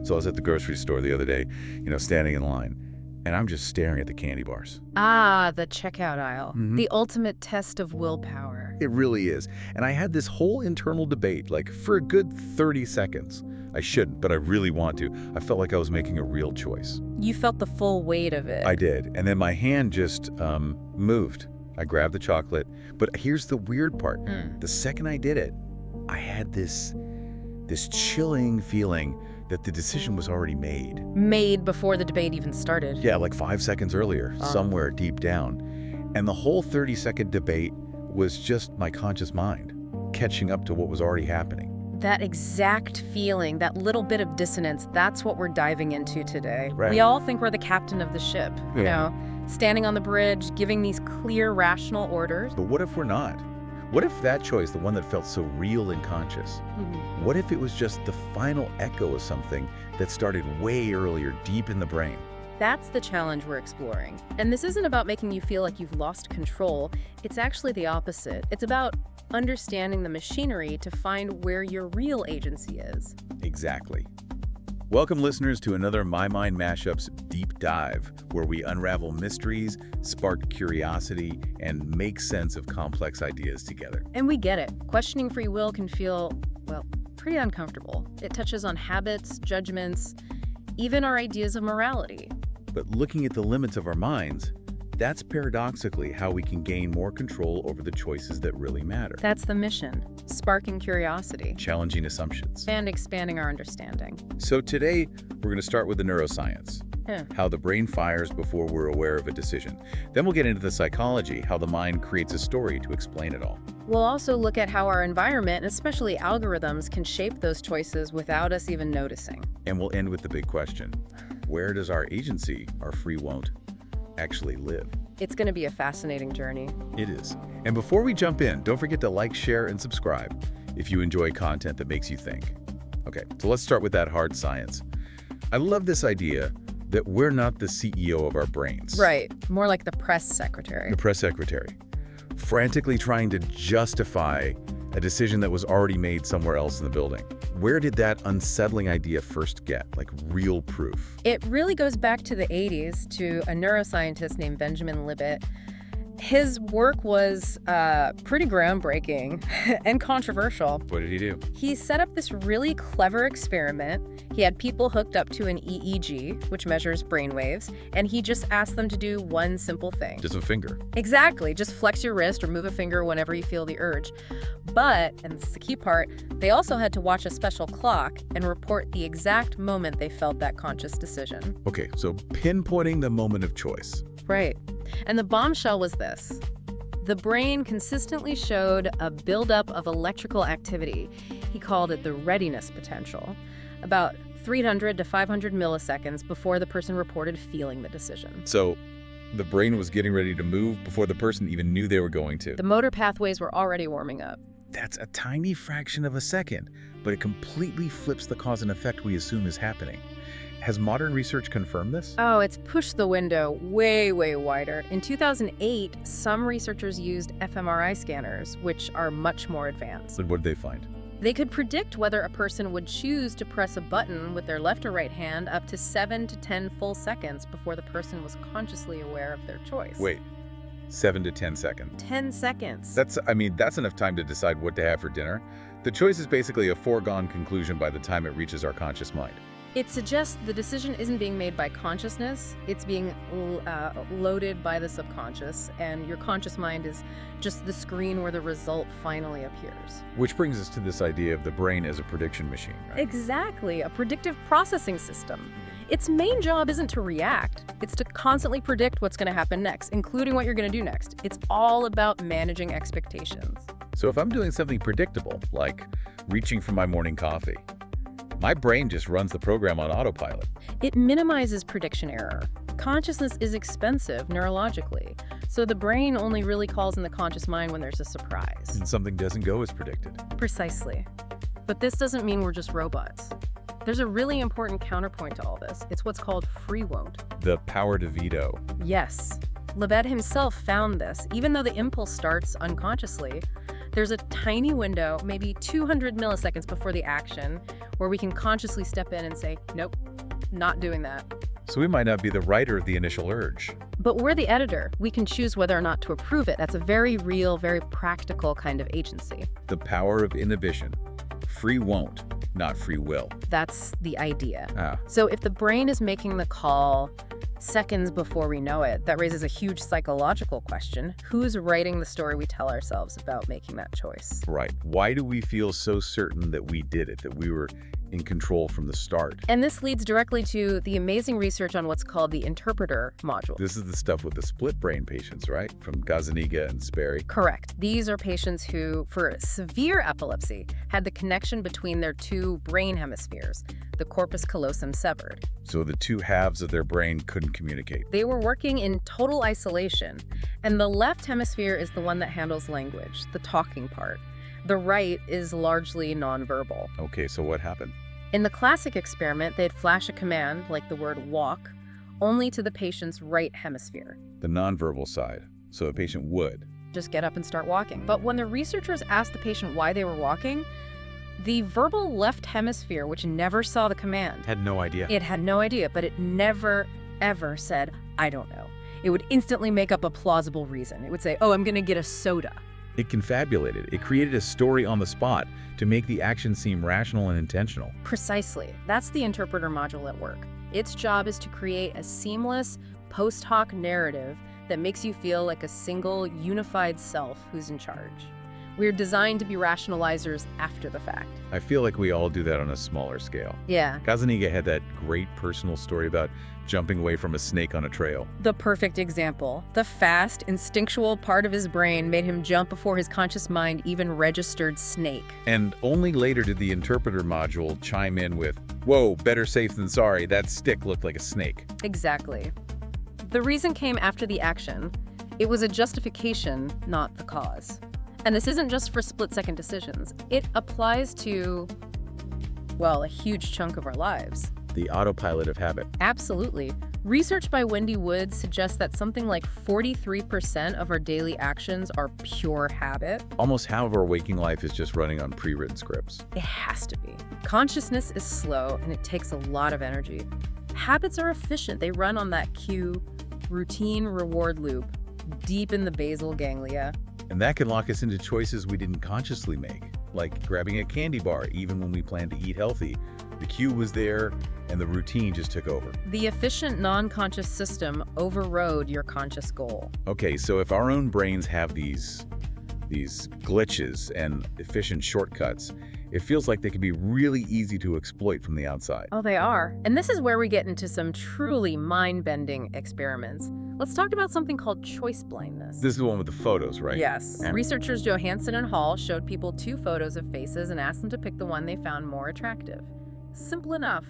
So I was at the grocery store the other day, standing in line, and I'm just staring at the candy bars. Ah, the checkout aisle. The ultimate test of willpower. It really is. And I had this whole internal debate, like, for a good 30 seconds. I shouldn't, but I really want to. I felt like I was making a real choice. You felt the full weight of it. I did. And then my hand just moved. I grabbed the chocolate. But here's the weird part. The second I did it, I had this chilling feeling that the decision was already made. Made before the debate even started. Yeah, like 5 seconds earlier, somewhere deep down. And the whole 30-second debate was just my conscious mind catching up to what was already happening. That exact feeling, that little bit of dissonance, that's what we're diving into today. Right. We all think we're the captain of the ship, standing on the bridge, giving these clear, rational orders. But what if we're not? What if that choice, the one that felt so real and conscious, what if it was just the final echo of something that started way earlier, deep in the brain? That's the challenge we're exploring. And this isn't about making you feel like you've lost control. It's actually the opposite. It's about understanding the machinery to find where your real agency is. Exactly. Welcome, listeners, to another My Mind MashUps deep dive, where we unravel mysteries, spark curiosity, and make sense of complex ideas together. And we get it. Questioning free will can feel, well, pretty uncomfortable. It touches on habits, judgments, even our ideas of morality. But looking at the limits of our minds, that's paradoxically how we can gain more control over the choices that really matter. That's the mission, sparking curiosity. Challenging assumptions. And expanding our understanding. So today, we're going to start with the neuroscience. How the brain fires before we're aware of a decision. Then we'll get into the psychology, how the mind creates a story to explain it all. We'll also look at how our environment, and especially algorithms, can shape those choices without us even noticing. And we'll end with the big question. Where does our agency, our free won't, actually live? It's going to be a fascinating journey. It is. And before we jump in, don't forget to like, share, and subscribe if you enjoy content that makes you think. Okay, so let's start with that hard science. I love this idea that we're not the CEO of our brains. Right. More like the press secretary. The press secretary, frantically trying to justify a decision that was already made somewhere else in the building. Where did that unsettling idea first get, like real proof? It really goes back to the 80s to a neuroscientist named Benjamin Libet. His work was pretty groundbreaking and controversial. What did he do? He set up this really clever experiment. He had people hooked up to an EEG, which measures brain waves, and he just asked them to do one simple thing. Just a finger. Exactly. Just flex your wrist or move a finger whenever you feel the urge. But, and this is the key part, they also had to watch a special clock and report the exact moment they felt that conscious decision. Okay, so pinpointing the moment of choice. Right. And the bombshell was this. The brain consistently showed a buildup of electrical activity. He called it the readiness potential, about 300 to 500 milliseconds before the person reported feeling the decision. So the brain was getting ready to move before the person even knew they were going to. The motor pathways were already warming up. That's a tiny fraction of a second, but it completely flips the cause and effect we assume is happening. Has modern research confirmed this? Oh, it's pushed the window way, way wider. In 2008, some researchers used fMRI scanners, which are much more advanced. And what did they find? They could predict whether a person would choose to press a button with their left or right hand up to 7 to 10 full seconds before the person was consciously aware of their choice. Wait, 7 to 10 seconds. 10 seconds. That's enough time to decide what to have for dinner. The choice is basically a foregone conclusion by the time it reaches our conscious mind. It suggests the decision isn't being made by consciousness, it's being loaded by the subconscious, and your conscious mind is just the screen where the result finally appears. Which brings us to this idea of the brain as a prediction machine, right? Exactly, a predictive processing system. Its main job isn't to react, it's to constantly predict what's going to happen next, including what you're going to do next. It's all about managing expectations. So if I'm doing something predictable, like reaching for my morning coffee, my brain just runs the program on autopilot. It minimizes prediction error. Consciousness is expensive neurologically, so the brain only really calls in the conscious mind when there's a surprise. And something doesn't go as predicted. Precisely. But this doesn't mean we're just robots. There's a really important counterpoint to all this. It's what's called free won't. The power to veto. Yes. Libet himself found this. Even though the impulse starts unconsciously, There's a tiny window, maybe 200 milliseconds before the action, where we can consciously step in and say, nope, not doing that. So we might not be the writer of the initial urge. But we're the editor. We can choose whether or not to approve it. That's a very real, very practical kind of agency. The power of inhibition. Free won't, not free will. That's the idea. Ah. So if the brain is making the call seconds before we know it, that raises a huge psychological question. Who's writing the story we tell ourselves about making that choice? Right. Why do we feel so certain that we did it, that we were in control from the start? And this leads directly to the amazing research on what's called the interpreter module. This is the stuff with the split brain patients, right? From Gazzaniga and Sperry. Correct. These are patients who, for severe epilepsy, had the connection between their two brain hemispheres, the corpus callosum severed. So the two halves of their brain couldn't communicate. They were working in total isolation, and the left hemisphere is the one that handles language, the talking part. The right is largely nonverbal. Okay, so what happened? In the classic experiment, they'd flash a command, like the word walk, only to the patient's right hemisphere. The nonverbal side. So a patient would. Just get up and start walking. But when the researchers asked the patient why they were walking, the verbal left hemisphere, which never saw the command, Had no idea. it had no idea, but it never, ever said, I don't know. It would instantly make up a plausible reason. It would say, oh, I'm going to get a soda. It confabulated. It created a story on the spot to make the action seem rational and intentional. Precisely. That's the interpreter module at work. Its job is to create a seamless, post hoc narrative that makes you feel like a single, unified self who's in charge. We're designed to be rationalizers after the fact. I feel like we all do that on a smaller scale. Yeah. Gazzaniga had that great personal story about jumping away from a snake on a trail. The perfect example. The fast, instinctual part of his brain made him jump before his conscious mind even registered snake. And only later did the interpreter module chime in with, whoa, better safe than sorry, that stick looked like a snake. Exactly. The reason came after the action. It was a justification, not the cause. And this isn't just for split-second decisions. It applies to, well, a huge chunk of our lives. The autopilot of habit. Absolutely. Research by Wendy Wood suggests that something like 43% of our daily actions are pure habit. Almost half of our waking life is just running on pre-written scripts. It has to be. Consciousness is slow and it takes a lot of energy. Habits are efficient. They run on that cue, routine reward loop, deep in the basal ganglia. And that can lock us into choices we didn't consciously make, like grabbing a candy bar even when we planned to eat healthy. The cue was there, and the routine just took over. The efficient non-conscious system overrode your conscious goal. Okay, so if our own brains have these glitches and efficient shortcuts, it feels like they can be really easy to exploit from the outside. Oh, they are. And this is where we get into some truly mind-bending experiments. Let's talk about something called choice blindness. This is the one with the photos, right? Yes. Researchers Johansson and Hall showed people 2 photos of faces and asked them to pick the one they found more attractive. Simple enough.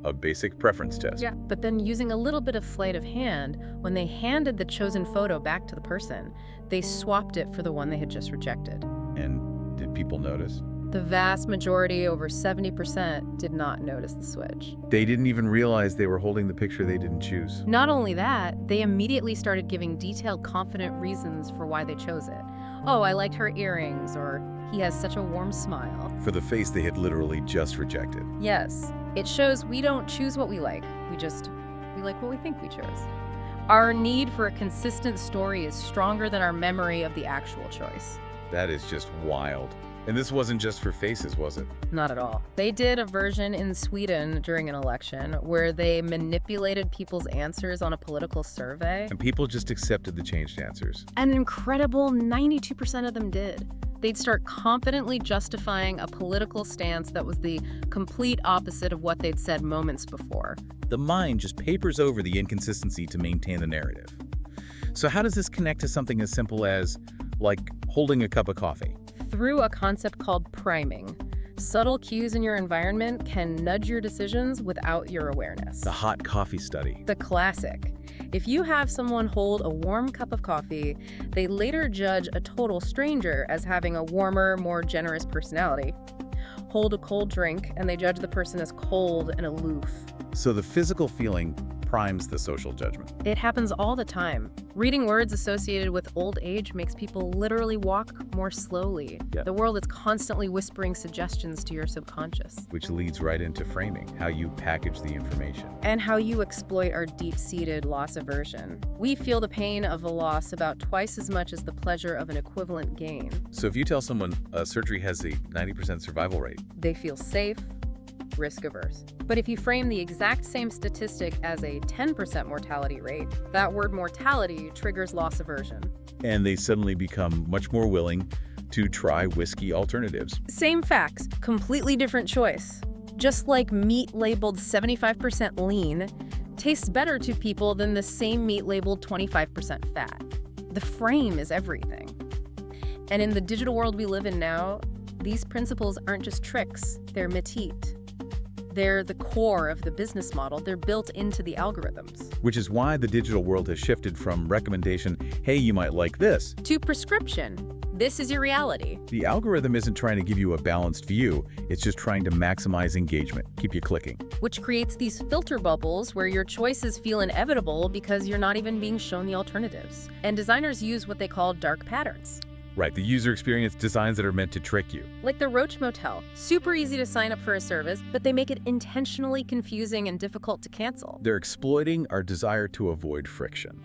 A basic preference test. Yeah. But then using a little bit of sleight of hand, when they handed the chosen photo back to the person, they swapped it for the one they had just rejected. And did people notice? The vast majority, over 70%, did not notice the switch. They didn't even realize they were holding the picture they didn't choose. Not only that, they immediately started giving detailed, confident reasons for why they chose it. Oh, I liked her earrings, or he has such a warm smile. For the face they had literally just rejected. Yes, it shows we don't choose what we like. We like what we think we chose. Our need for a consistent story is stronger than our memory of the actual choice. That is just wild. And this wasn't just for faces, was it? Not at all. They did a version in Sweden during an election where they manipulated people's answers on a political survey. And people just accepted the changed answers. An incredible 92% of them did. They'd start confidently justifying a political stance that was the complete opposite of what they'd said moments before. The mind just papers over the inconsistency to maintain the narrative. So how does this connect to something as simple as, like, holding a cup of coffee? Through a concept called priming. Subtle cues in your environment can nudge your decisions without your awareness. The hot coffee study. The classic. If you have someone hold a warm cup of coffee, they later judge a total stranger as having a warmer, more generous personality. Hold a cold drink, and they judge the person as cold and aloof. So the physical feeling primes the social judgment. It happens all the time. Reading words associated with old age makes people literally walk more slowly. Yeah. The world is constantly whispering suggestions to your subconscious. Which leads right into framing, how you package the information. And how you exploit our deep-seated loss aversion. We feel the pain of a loss about twice as much as the pleasure of an equivalent gain. So if you tell someone surgery has a 90% survival rate, They feel safe, risk-averse. But if you frame the exact same statistic as a 10% mortality rate, that word mortality triggers loss aversion. and they suddenly become much more willing to try risky alternatives. Same facts, completely different choice. Just like meat labeled 75% lean tastes better to people than the same meat labeled 25% fat. The frame is everything. And in the digital world we live in now, these principles aren't just tricks, they're métier. They're the core of the business model. They're built into the algorithms. Which is why the digital world has shifted from recommendation, hey, you might like this, To prescription. This is your reality. the algorithm isn't trying to give you a balanced view, it's just trying to maximize engagement, keep you clicking. Which creates these filter bubbles where your choices feel inevitable because you're not even being shown the alternatives. And designers use what they call dark patterns. Right, the user experience designs that are meant to trick you. Like the Roach Motel. Super easy to sign up for a service, but they make it intentionally confusing and difficult to cancel. They're exploiting our desire to avoid friction.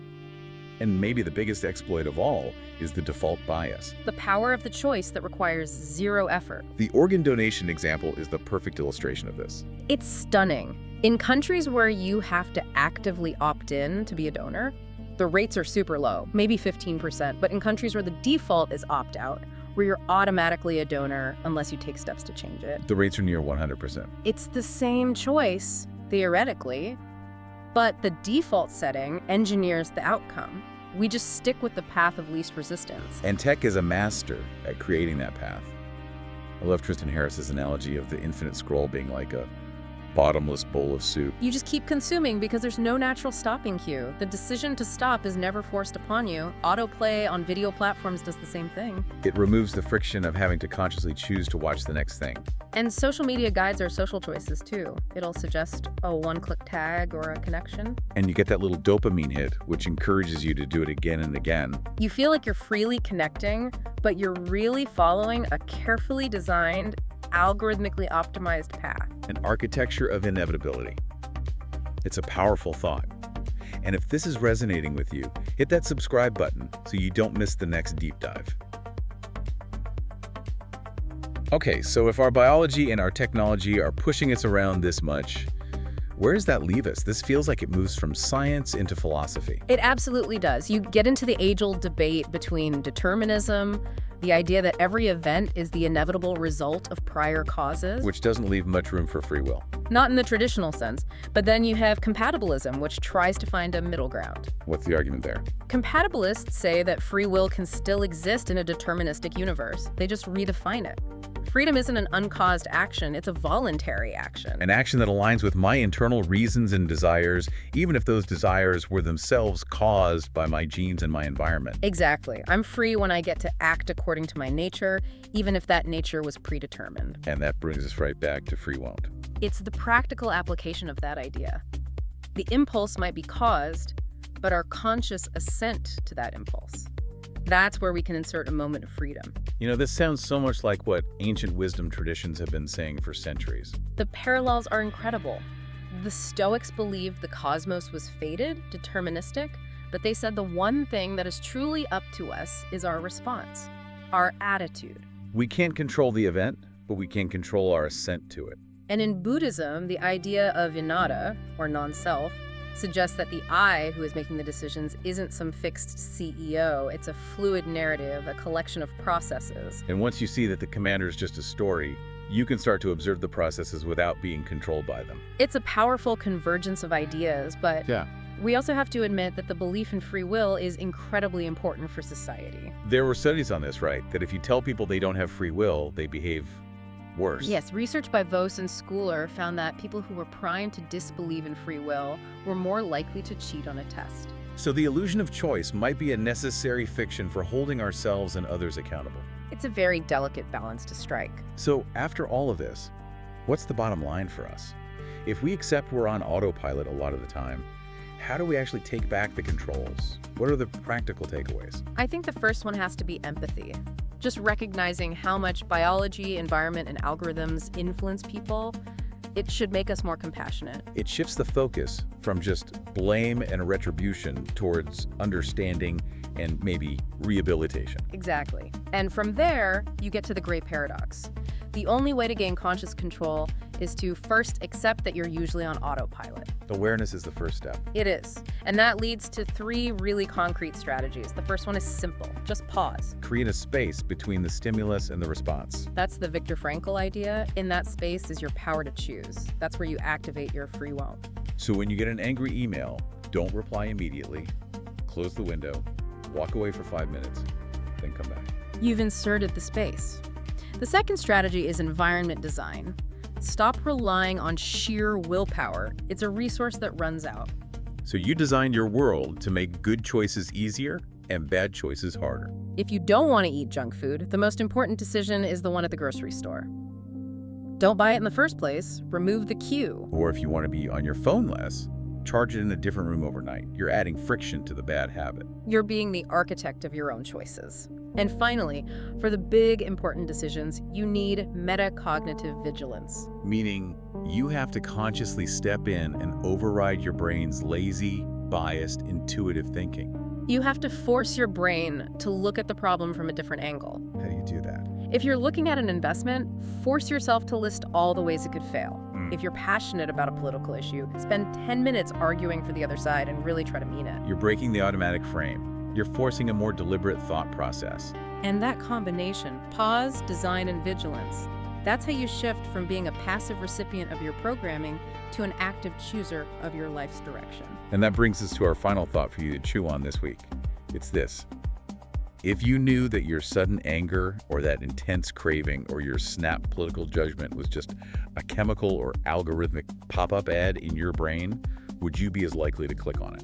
And maybe the biggest exploit of all is the default bias. The power of the choice that requires zero effort. The organ donation example is the perfect illustration of this. It's stunning. In countries where you have to actively opt in to be a donor, the rates are super low, maybe 15%, but in countries where the default is opt-out, where you're automatically a donor unless you take steps to change it. The rates are near 100%. It's the same choice, theoretically, but the default setting engineers the outcome. We just stick with the path of least resistance. And tech is a master at creating that path. I love Tristan Harris's analogy of the infinite scroll being like a bottomless bowl of soup. You just keep consuming because there's no natural stopping cue. The decision to stop is never forced upon you. Autoplay on video platforms does the same thing. It removes the friction of having to consciously choose to watch the next thing. And social media guides our social choices too. It'll suggest a one-click tag or a connection. And you get that little dopamine hit, which encourages you to do it again and again. You feel like you're freely connecting, but you're really following a carefully designed, algorithmically optimized path. An architecture of inevitability. It's a powerful thought. And if this is resonating with you, hit that subscribe button so you don't miss the next deep dive. Okay, so if our biology and our technology are pushing us around this much, where does that leave us? This feels like it moves from science into philosophy. It absolutely does. You get into the age-old debate between determinism, the idea that every event is the inevitable result of prior causes. Which doesn't leave much room for free will. Not in the traditional sense, but then you have compatibilism, which tries to find a middle ground. What's the argument there? Compatibilists say that free will can still exist in a deterministic universe. They just redefine it. Freedom isn't an uncaused action, it's a voluntary action. An action that aligns with my internal reasons and desires, even if those desires were themselves caused by my genes and my environment. Exactly. I'm free when I get to act according to my nature, even if that nature was predetermined. And that brings us right back to free won't. It's the practical application of that idea. The impulse might be caused, but our conscious assent to that impulse. That's where we can insert a moment of freedom. You know, this sounds so much like what ancient wisdom traditions have been saying for centuries. The parallels are incredible. The Stoics believed the cosmos was fated, deterministic, but they said the one thing that is truly up to us is our response, our attitude. We can't control the event, but we can control our assent to it. And in Buddhism, the idea of anatta, or non-self, suggests that the I who is making the decisions isn't some fixed CEO. It's a fluid narrative, a collection of processes. And once you see that the commander is just a story, you can start to observe the processes without being controlled by them. It's a powerful convergence of ideas, but Yeah. we also have to admit that the belief in free will is incredibly important for society. There were studies on this, right? That if you tell people they don't have free will, they behave worse. Yes, research by Vos and Schooler found that people who were primed to disbelieve in free will were more likely to cheat on a test. So the illusion of choice might be a necessary fiction for holding ourselves and others accountable. It's a very delicate balance to strike. So after all of this, what's the bottom line for us? If we accept we're on autopilot a lot of the time, how do we actually take back the controls? What are the practical takeaways? I think the first one has to be empathy. Just recognizing how much biology, environment, and algorithms influence people, it should make us more compassionate. It shifts the focus from just blame and retribution towards understanding and maybe rehabilitation. Exactly. And from there, you get to the great paradox. The only way to gain conscious control is to first accept that you're usually on autopilot. Awareness is the first step. It is. And that leads to 3 really concrete strategies. The first one is simple. Just pause. Create a space between the stimulus and the response. That's the Viktor Frankl idea. In that space is your power to choose. That's where you activate your free will. So when you get an angry email, don't reply immediately. Close the window, walk away for 5 minutes, then come back. You've inserted the space. The second strategy is environment design. Stop relying on sheer willpower. It's a resource that runs out. So you designed your world to make good choices easier and bad choices harder. If you don't want to eat junk food, the most important decision is the one at the grocery store. Don't buy it in the first place. Remove the queue. Or if you want to be on your phone less, charge it in a different room overnight. You're adding friction to the bad habit. You're being the architect of your own choices. And finally, for the big, important decisions, you need metacognitive vigilance. Meaning, you have to consciously step in and override your brain's lazy, biased, intuitive thinking. You have to force your brain to look at the problem from a different angle. How do you do that? If you're looking at an investment, force yourself to list all the ways it could fail. If you're passionate about a political issue, spend 10 minutes arguing for the other side and really try to mean it. You're breaking the automatic frame. You're forcing a more deliberate thought process. And that combination, pause, design, and vigilance, that's how you shift from being a passive recipient of your programming to an active chooser of your life's direction. And that brings us to our final thought for you to chew on this week. It's this. If you knew that your sudden anger or that intense craving or your snap political judgment was just a chemical or algorithmic pop-up ad in your brain, would you be as likely to click on it?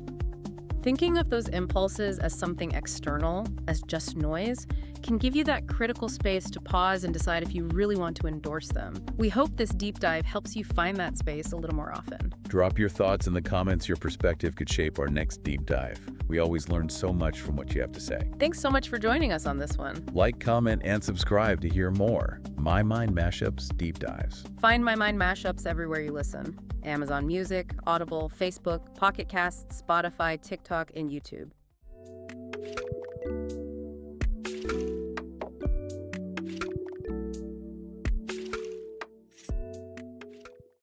Thinking of those impulses as something external, as just noise, can give you that critical space to pause and decide if you really want to endorse them. We hope this deep dive helps you find that space a little more often. Drop your thoughts in the comments. Your perspective could shape our next deep dive. We always learn so much from what you have to say. Thanks so much for joining us on this one. Like, comment, and subscribe to hear more My Mind Mashups Deep Dives. Find My Mind Mashups everywhere you listen. Amazon Music, Audible, Facebook, Pocket Casts, Spotify, TikTok, and YouTube.